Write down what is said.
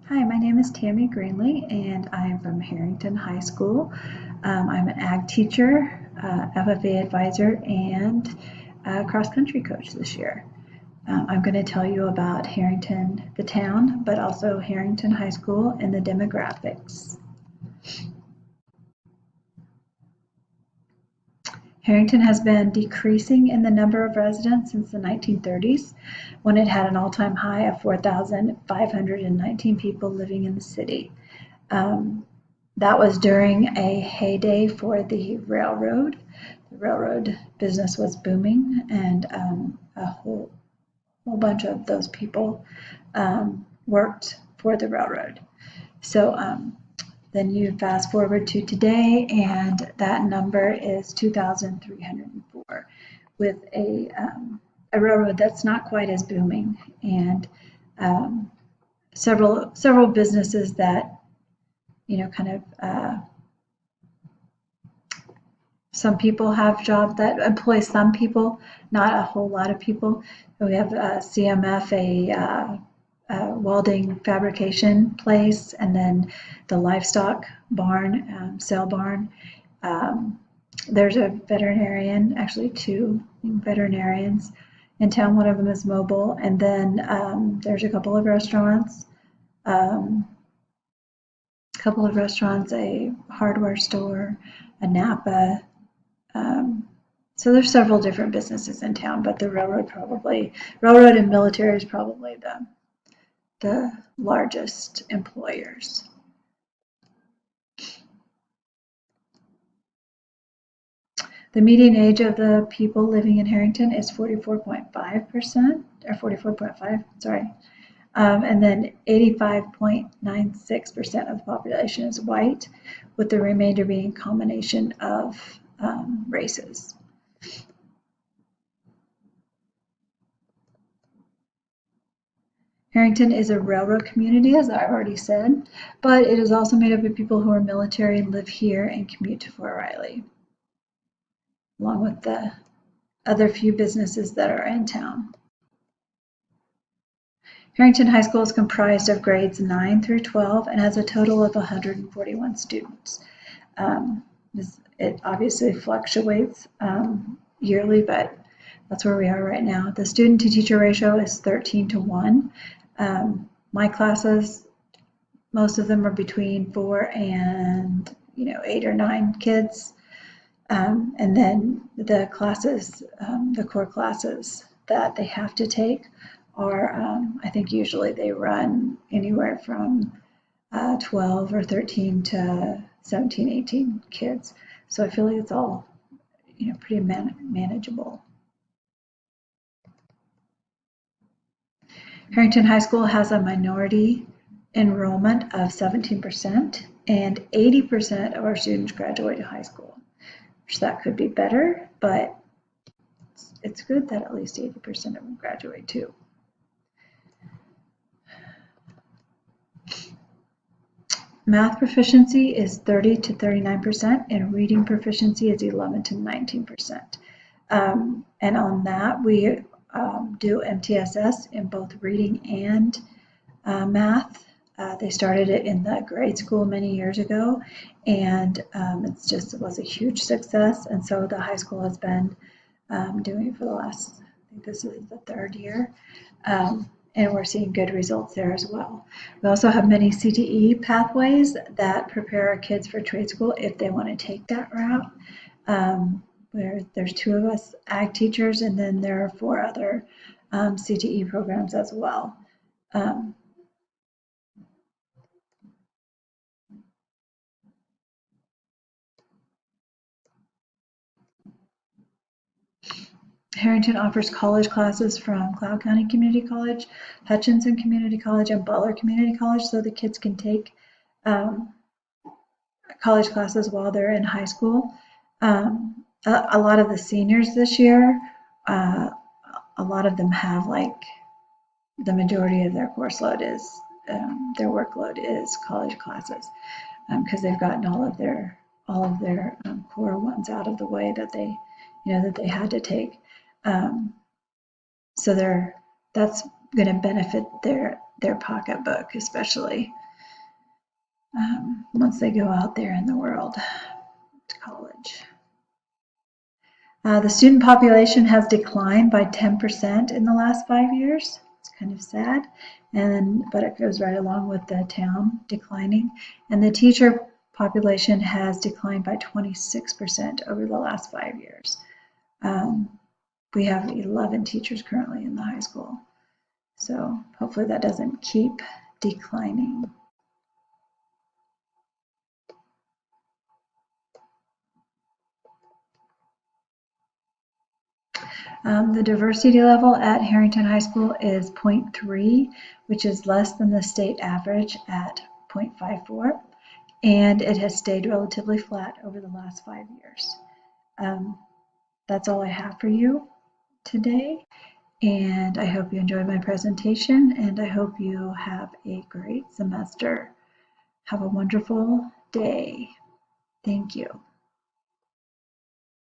Hi, my name is Tammy Greenlee, and I'm from Harrington High School. I'm an ag teacher, FFA advisor, and cross-country coach this year. I'm going to tell you about Harrington, the town, but also Harrington High School and the demographics. Harrington has been decreasing in the number of residents since the 1930s, when it had an all-time high of 4,519 people living in the city. That was during a heyday for the railroad. The railroad business was booming, and a whole bunch of those people worked for the railroad. So then you fast forward to today, and that number is 2,304, with a railroad that's not quite as booming, and several businesses that kind of some people have jobs that employ some people, not a whole lot of people. We have CMF, a welding fabrication place, and then the livestock barn, sale barn. There's a veterinarian, actually two veterinarians in town. One of them is mobile, and then there's a couple of restaurants. A hardware store, a Napa. So there's several different businesses in town, but the railroad and military is probably the largest employers. The median age of the people living in Harrington is 44.5%, or 44.5, sorry. And then 85.96% of the population is white, with the remainder being a combination of races. Harrington is a railroad community, as I've already said, but it is also made up of people who are military and live here and commute to Fort Riley, along with the other few businesses that are in town. Harrington High School is comprised of grades 9 through 12 and has a total of 141 students. It obviously fluctuates yearly, but that's where we are right now. The student to teacher ratio is 13:1. My classes, most of them are between 4 and 8 or 9 kids. And then the classes, the core classes that they have to take are, I think usually they run anywhere from 12 or 13 to 17, 18 kids. So I feel like it's all, pretty manageable. Harrington High School has a minority enrollment of 17%, and 80% of our students graduate high school. So that could be better, but it's good that at least 80% of them graduate too. Math proficiency is 30 to 39%, and reading proficiency is 11 to 19%. And on that, we do MTSS in both reading and math. They started it in the grade school many years ago, and it was a huge success. And so the high school has been doing it for the last, I think this is the 3rd year. And we're seeing good results there as well. We also have many CTE pathways that prepare our kids for trade school if they want to take that route. Where there's 2 of us ag teachers, and then there are 4 other CTE programs as well. Harrington offers college classes from Cloud County Community College, Hutchinson Community College, and Butler Community College, so the kids can take college classes while they're in high school. A lot of the seniors this year, a lot of them have, like, the majority of their course load is, their workload is college classes, because they've gotten all of their core ones out of the way that they had to take. So that's going to benefit their pocketbook, especially once they go out there in the world to college. The student population has declined by 10% in the last 5 years. It's kind of sad, but it goes right along with the town declining. And the teacher population has declined by 26% over the last 5 years. We have 11 teachers currently in the high school. So hopefully that doesn't keep declining. The diversity level at Harrington High School is 0.3, which is less than the state average at 0.54, and it has stayed relatively flat over the last 5 years. That's all I have for you today, and I hope you enjoyed my presentation, and I hope you have a great semester. Have a wonderful day. Thank you.